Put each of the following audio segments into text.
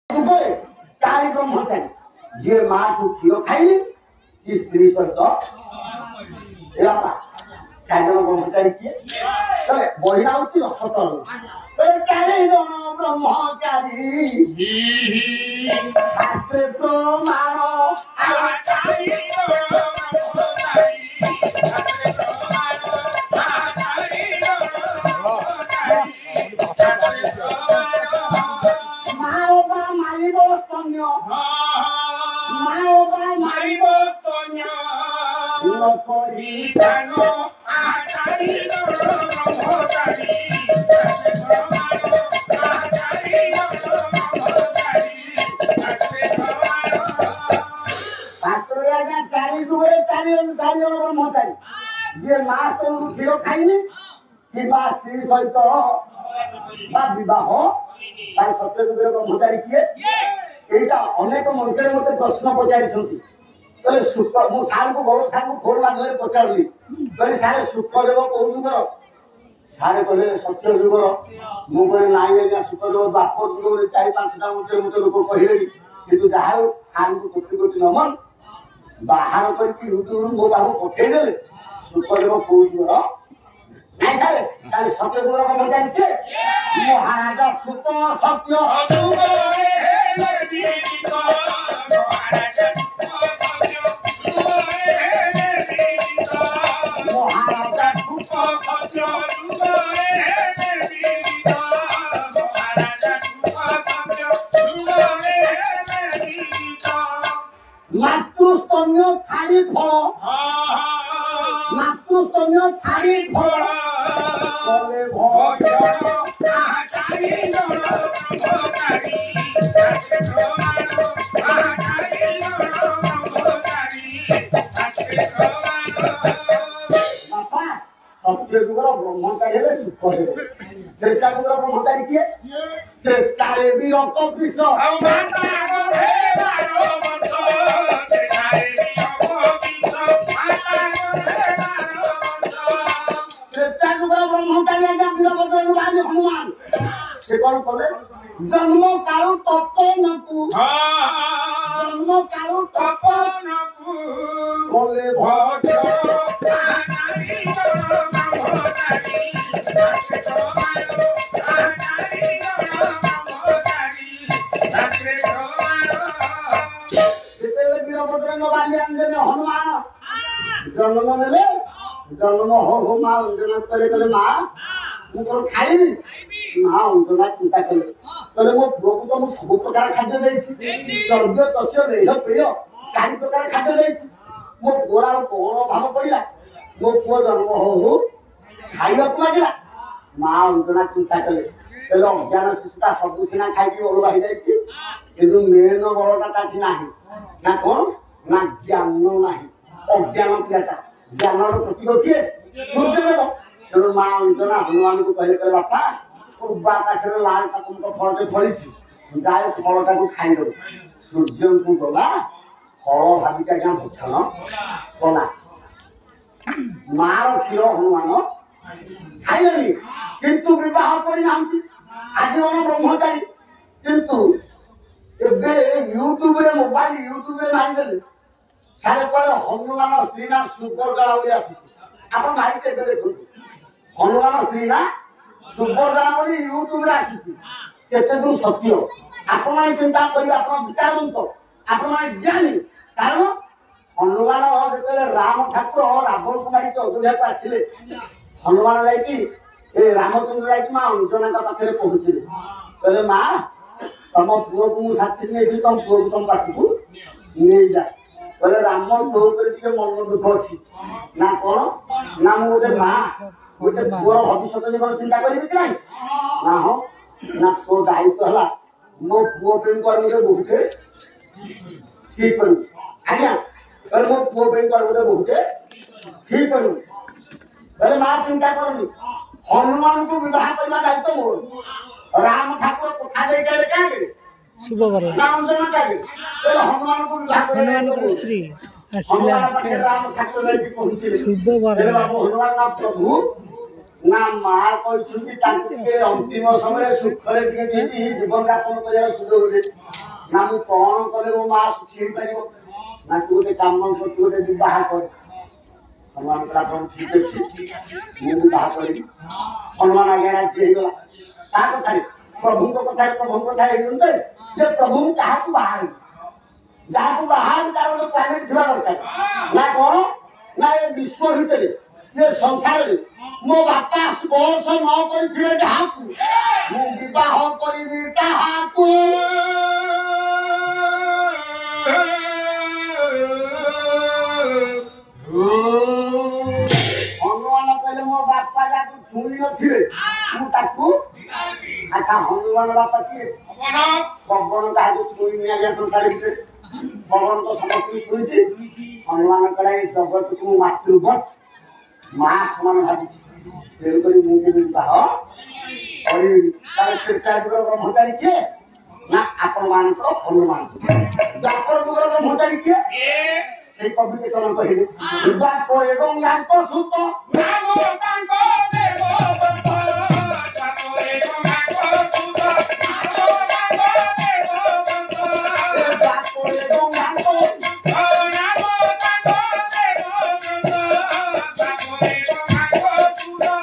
चारि ब्रह्मचारी जे माँ को क्षीर खाइले स्त्री सहित चार जन ब्रह्मचारी किए बहिना हूँ सतर चारि जन ब्रह्मचारी शास्त्र प्रमाण जे माँ तो क्षीर खाइनी कि स्त्री सहित विवाह सत्य जुगे ब्रह्मचारी किए यहाँ अनेक मंत्री मत प्रश्न पचारि सुख मु सार को गौर सार को फोन माध्यम पचारि कहली सारे सुखदेव कौ जुगर सारे कहले सत्य जुगर मुझे नाई आज्ञा सुखदेव बाप जुग चार पांचटा मंत्री मत लोक कहले कि जहाँ सार को कोटि कोटि नमन बाहर करके यूट्यूब मो बाबू पठेदेले सुखदेव कौ जुगर नहीं सारे सत्य जुगर ब्रह्मचारी से महाराजा सुख सत्य मातृस्तन्य छाड़ी फल मातृस्तन्य छाड़ी फल सत्य जुगर ब्रह्मचारी सुखदेव त्रेता जुगर ब्रह्मचारी किए त्रेतारे भी रक्त विष त्रेता जुगर ब्रह्मचारी आज्ञा वीरभद्र बाली हनुमान से कौन कले जन्म काल तपनकु जन्म काल तपनकु बोले भद्र हनुमान जन्म ने जन्म हो माँ अंजना कले माँ मुझे खाइबी माँ अंजना चिंता कले मो पुओ को तो सब प्रकार खाद्य चर्ब्य तस्य रेह पेय चार प्रकार खाद्य मो पुओर कौन भाव पड़ा मो पुओ जन्म हो खाइबा लगे माँ अंजना चिंता कले अज्ञान शिशुटा सब सीना खाई अलगा हो जाए मेन बड़टा ना ना कौन ना ज्ञान ना अज्ञान पियाटा ज्ञान प्रतीक किए सूर्यदेव तेणु माँ अंजना हनुमान को कहले कहले बापा पूर्व आकाश लाल तुमको फलटे फली जाए फलटा को खाईद सूर्य को गला फल भाविक आज्ञा भक्षण कला मार क्षीर हनुमान खाइले किंतु विवाह करना आजीवन ब्रह्मचारी किंतु यूट्यूब रे मोबाइल यूट्यूब रे मारिदेले सारे कहले हनुमान स्त्री ना सुभद्रा बोली आप मारी के देखो हनुमान स्त्री ना सुभद्रा बोली यूट्यूब रे आते दूर सत्य आप चिंता करेंगे आप विचारवंत आप ज्ञानी कारण हनुमान जो राम ठाकुर रावण को मारिक अयोध्या को आसिले हनुमान जाकि रामचंद्र जाकि माँ अंजना पाखे पहुँचले कहले माँ तुम पुओ को मुझे साथी नहीं तुम पुओ को तुम पाखक नहीं जा कहले राम तो मन दुख अच्छी ना कौन ना मुझे माँ गोटे पुओर भविष्य जीवन चिंता करी कि ना ना हाँ ना तो दायित्व है मो पुओ पे बहुते ठीक करू आज्ञा कहले मो पुओ पे बहुते ठीक करू कहले माँ चिंता करनी हनुमान को विवाह करना दायित्व मोर राम ठाकुर कथा दे गए क्या नाम जना चाहिए हनुमान को विवाह करना स्त्री राम ठाकुर पहुंचे हनुमान प्रभु ନା ମା କହିଛନ୍ତି ତାଙ୍କୁ ଟିକେ ଅନ୍ତିମ ସମୟରେ ସୁଖରେ ଟିକେ ଦେଇକି ଜୀବନ ଯାପନ କରିବାର ସୁଯୋଗ ଦେ। ନା ମୁଁ କଣ କଲେ ମୋ ମା ସୁଖୀ ହେଇପାରିବ? ନା ତୁ ଗୋଟେ କାମ କର, ତୁ ଗୋଟେ ବିବାହ କର। ହନୁମାନ କହିଲା ପ୍ରଭୁ ଠିକ ଅଛି, ମୁଁ ବିବାହ କରିବି। ହନୁମାନ ଆଜ୍ଞା ରାଜି ହେଇଗଲା। କାହା କଥାରେ? ପ୍ରଭୁଙ୍କ କଥାରେ ହେଇଗଲେ ଯେ ପ୍ରଭୁ କାହାକୁ ବାହାରିବି, ଯାହାକୁ ବାହାରୁ ତାର ଗୋଟେ ପ୍ଲାନେଟ ଥିବା ଦରକାର। ନା କଣ? ନା ଏ ବିଶ୍ୱ ଭିତରେ ଏ ସଂସାରରେ ମୋ ବାପା ବୟସ ନ କରିଥିଲେ ଯାହାକୁ ମୁଁ ବିବାହ କରିବି ତାହାକୁ। ହନୁମାନ କହିଲେ ମୋ ବାପା ଯାକୁ ଛୁଇଁ ନଥିବେ ମୁଁ ତାକୁ। ଆଚ୍ଛା ହନୁମାନ ବାପା କିଏ? ପବନ କାହାକୁ ଛୁଇଁ ନିଆଯାଏ ସଂସାର ଭିତରେ? ପବନ ତ ସମସ୍ତଙ୍କୁ ଛୁଇଁଛି। ହନୁମାନ କହିଲା ଏଇ ଜଗତକୁ ମୁଁ ମାତୃବତ୍ ମା ସମାନ ଭାବିଛି, ତେଣୁକରି ମୁଁ କେବେ ବିବାହ କରିବି। ତାର ତ୍ରେତୟା ବ୍ରହ୍ମଚାରୀ କିଏ? ନା ଆପଣ ମାନଙ୍କର ହନୁମାନ। ଦ୍ୱାପର ଯୁଗର ବ୍ରହ୍ମଚାରୀ କିଏ? সেই কবিকে চলন কহিলে বাপ এবং য়াঙ্ক সুত নাম তাঙ্ক দেবব্রত বাপ এবং য়াঙ্ক সুত নাম তাঙ্ক দেবব্রত বাপ এবং য়াঙ্ক নাম তাঙ্ক দেবব্রত বাপ এবং য়াঙ্ক সুত নাম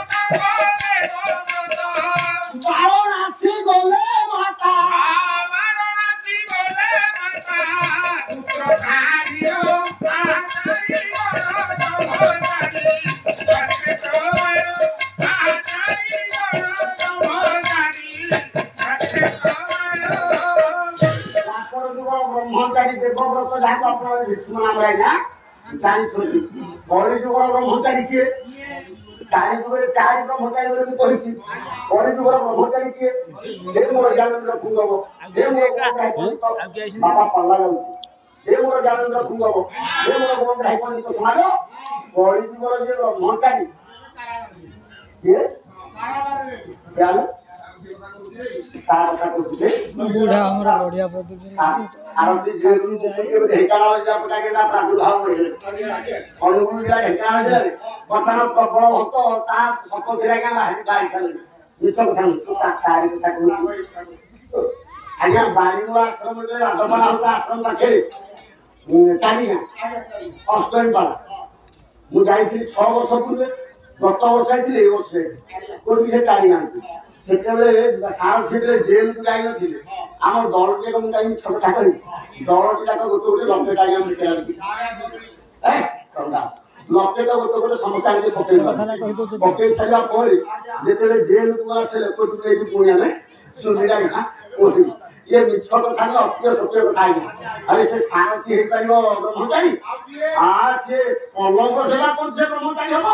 তাঙ্ক দেবব্রত বারণাসী গলে মাতা পুত্র ব্রহ্মচারী দেবব্রত যাকে আপনারা ভীষ্ম নাম না জানিଛନ୍ତି। কলিযুগর ব্রহ্মচারী কিଏ? ଚାରି ଯୁଗରେ ଚାରି ବ୍ରହ୍ମଚାରୀ ବୋଲି ମୁଁ କହିଛି। କଳିଯୁଗର ବ୍ରହ୍ମଚାରୀ କିଏ? ହେ ମୋର ଜ୍ଞାନେନ୍ଦ୍ର ପୁଙ୍ଗବ, ହେ ମୋର ବାବା ପଲ୍ଲା ଯାଉଛି, ହେ ମୋର ଜ୍ଞାନେନ୍ଦ୍ର ପୁଙ୍ଗବ, ହେ ମୋର ବନ୍ଧାଇ ପଣ୍ଡିତ ସମାଜ। କଳିଯୁଗର ଯେ ବ୍ରହ୍ମଚାରୀ କିଏ? ତା କଥା କହୁଥିଲେ ଆରତି ଢେଙ୍କାନାଳ ଜିଲ୍ଲା ପଟାକେ ପ୍ରାଦୁର୍ଭାବ ହୋଇଗଲେ। ଅନୁଗୁଳ ଜିଲ୍ଲା ଢେଙ୍କାନାଳ ଜିଲ୍ଲାରେ ବର୍ତ୍ତମାନ ପ୍ରବଳ ଭକ୍ତ ତା ସପକ୍ଷରେ ଆଜ୍ଞା ବାହାରି ସାରିଲେଣି। ମିଛ କଥା ନୁହେଁ, ତାରି କଥା କହୁଛି। ଆଜ୍ଞା ବାରିଙ୍ଗ ଆଶ୍ରମରେ ରାଧପାଳ ହଉଥିଲା ଆଶ୍ରମ ପାଖରେ ଚାରିଗାଁ ଅଷ୍ଟମୀପାଳ। ମୁଁ ଯାଇଥିଲି 6 ବର୍ଷ ପୂର୍ବେ, ଗତ ବର୍ଷ ଯାଇଥିଲି, ଏଇ ବର୍ଷ ଯାଇଥିଲି। କୋଉଠି ସେ ଚାରିଗାଁକୁ ସେତେବେଳେ ସାର ସେତେବେଳେ ଜେଲକୁ ଯାଇନଥିଲେ। ଆମ ଦଳଟି ମୁଁ ଯାଇକି ଛୋଟ ଠାକୁର ଦଳଟି ଯାକ ଗୋଟେ ଗୋଟେ ଲକ୍ଷେ ଟାଣିଆ ଲକ୍ଷେ ତ ଗୋଟେ ସମସ୍ତେ ଆଣିକି ପକେଇ ସାରିବା ପରେ ଯେତେବେଳେ ଜେଲକୁ ଗଲା ସେ ଲୋକଟିକୁ ନେଇକି ପୁଣି ଆମେ ସୁବିଧା କହିବି। ଇଏ ମିଛ କଥା ନୁହେଁ, ଅପ୍ରିୟ ସତ୍ୟ କଥା ଆଜ୍ଞା। ଆରେ ସେ ସାରଥି ହେଇପାରିବ ବ୍ରହ୍ମଚାରୀ? ସିଏ ପଲଙ୍କ ସେବା କରୁছে ବ୍ରହ୍ମଚାରୀ ହବ?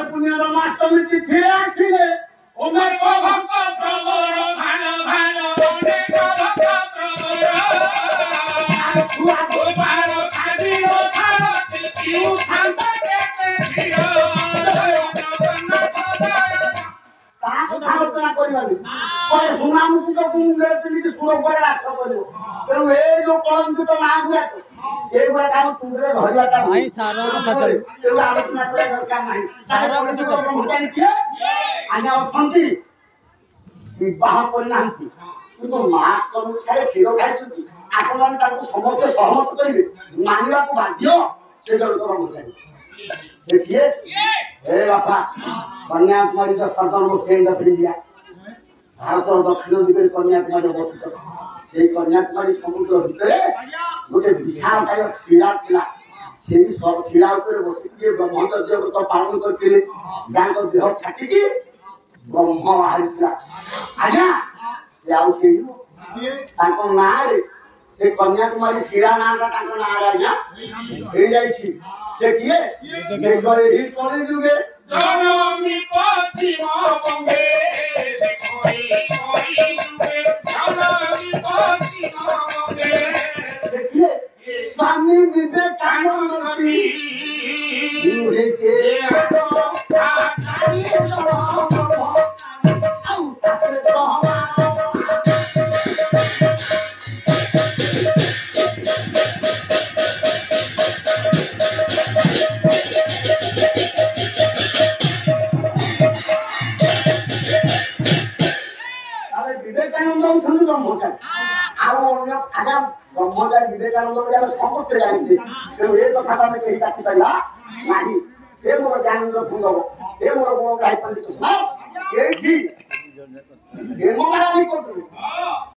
ପୁଣ୍ୟର ମାଷ୍ଟମୀ ତିଥିରେ ଆସିଲେ ଅନେକ ଭକ୍ତ ପ୍ରବଳ ଭାନ ଭାନ ଅନେକ ଭକ୍ତ ଆଲୋଚନା କରିବାନି ସୁନାମୁଖୀ କେମିତି ସୁର ପରେ ରାଷ୍ଟ୍ର କରିବ। ତେଣୁ ଏ ଯୋଉ କଳଙ୍କିତ ନାଁ ଗୁଡାକ ଏଇଗୁଡାକ ଆମ ତୁଣ୍ଡରେ ଧରିବାଟା ଆଲୋଚନା କରିବା ଦରକାର ନାହିଁ। ବ୍ରହ୍ମଚାରୀ କିଏ? ଆଜ୍ଞା ଅଛନ୍ତି, ବିବାହ କରିନାହାନ୍ତି କିନ୍ତୁ ମାସ ଅନୁସାରେ କ୍ଷୀର ଖାଇଛନ୍ତି। ଆପଣମାନେ ତାଙ୍କୁ ସମସ୍ତେ ସହମତ କରିବେ, ମାନିବାକୁ ବାଧ୍ୟ। ସେ ଜଣକ ବ୍ରହ୍ମଚାରୀ କିଏ? ହେ ବାପା କନ୍ୟାକୁମାରୀ ଇଣ୍ଡିଆ ଭାରତର ଦକ୍ଷିଣ ଦିଗରେ କନ୍ୟାକୁମାରୀ ଅବସ୍ଥିତ। ସେଇ କନ୍ୟାକୁମାରୀ ସମୁଦ୍ର ଭିତରେ ଗୋଟେ ବିଶାଳକାୟ ଶିଳା ଥିଲା। ସେଇ ଶିଳା ଉପରେ ବସିକି ବ୍ରହ୍ମଚର୍ଯ୍ୟ ବ୍ରତ ପାଳନ କରିଥିଲେ। ଯାଙ୍କ ଦେହ ଫାଟିକି ବ୍ରହ୍ମ ବାହାରିଥିଲା। ଆଜ୍ଞା ସେ ଆଉ କେହି ତାଙ୍କ ନାଁରେ ସେ କନ୍ୟାକୁମାରୀ ଶିଳା ନାଁଟା ତାଙ୍କ ନାଁରେ ଆଜ୍ଞା ହେଇଯାଇଛି। ସେ କିଏ? ଏହି କଳି ଯୁଗେ ସ୍ୱାମୀ ବିବେକାନନ୍ଦ ବିବେକାନନ୍ଦ ହଉଛନ୍ତି ବ୍ରହ୍ମଚାରୀ ଆଉ ଅନ୍ୟ ଆଜ୍ଞା ବ୍ରହ୍ମଚାରୀ ବିବେକାନନ୍ଦ ବୋଲି ଆମେ ସମସ୍ତେ ଜାଣିଛେ ତେଣୁ ଏ କଥାକୁ ଆମେ କେହି କାଟିପାରିବା ନାହିଁ ଏ ମୋର ଜ୍ଞାନେନ୍ଦ୍ର ଭୂଙ୍ଗବ ଏ ମୋର ଗୁଣ ଗାଇ ପଣ୍ଡିତ ଏଇଠି